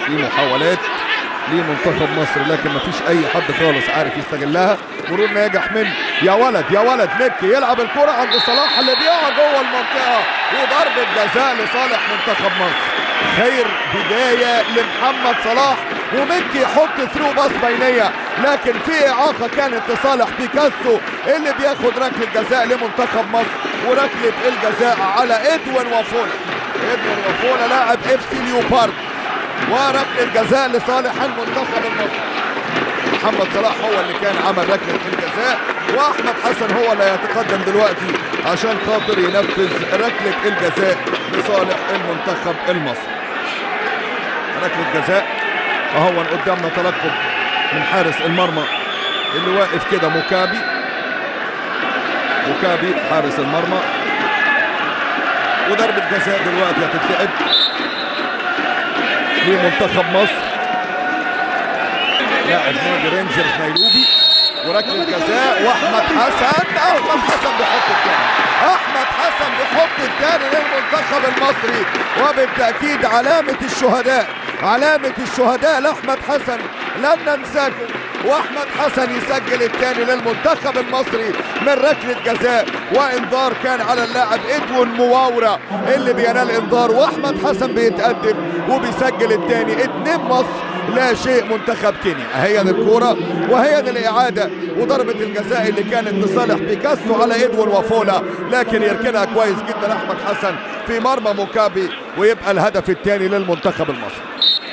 في محاولات لمنتخب مصر لكن مفيش اي حد خالص عارف يستغلها. مرور ناجح من يا ولد مكي يلعب الكرة عند صلاح اللي بيقع جوه المنطقة وضربة جزاء لصالح منتخب مصر. خير بداية لمحمد صلاح ومكي يحط ثرو باص بينية لكن في إعاقة كانت لصالح بيكاسو اللي بياخد ركلة جزاء لمنتخب مصر وركلة الجزاء على إدوين وافولا. إدوين وافولا لاعب اف سي ليوبارد وركلة جزاء لصالح المنتخب المصري. محمد صلاح هو اللي كان عمل ركلة الجزاء واحمد حسن هو اللي هيتقدم دلوقتي عشان خاطر ينفذ ركلة الجزاء لصالح المنتخب المصري. ركلة جزاء اهو قدامنا تلقب من حارس المرمى اللي واقف كده مكابي حارس المرمى وضربة جزاء دلوقتي هتتلعب لمنتخب مصر لاعب نادي رينجرز نيروبي وركله جزاء واحمد حسن بيحط الثاني للمنتخب المصري وبالتاكيد علامه الشهداء لاحمد حسن لن ننساكم واحمد حسن يسجل الثاني للمنتخب المصري من ركله جزاء وانذار كان على اللاعب ادوين مواورا اللي بينال انذار واحمد حسن بيتقدم وبيسجل الثاني 2 مصر لا شيء منتخب كينيا. هي دي الكوره وهي دي الاعاده وضربه الجزاء اللي كانت لصالح بيكاسو على ادوين وافولا لكن يركنها كويس جدا احمد حسن في مرمى مكابي ويبقى الهدف الثاني للمنتخب المصري.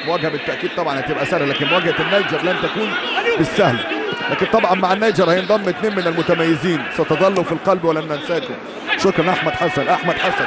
مواجهه بالتاكيد طبعا هتبقى سهله لكن مواجهه النيجر لن تكون بالسهل لكن طبعا مع النيجر هينضم 2 من المتميزين ستظل في القلب ولن ننساكم. شكرا احمد حسن.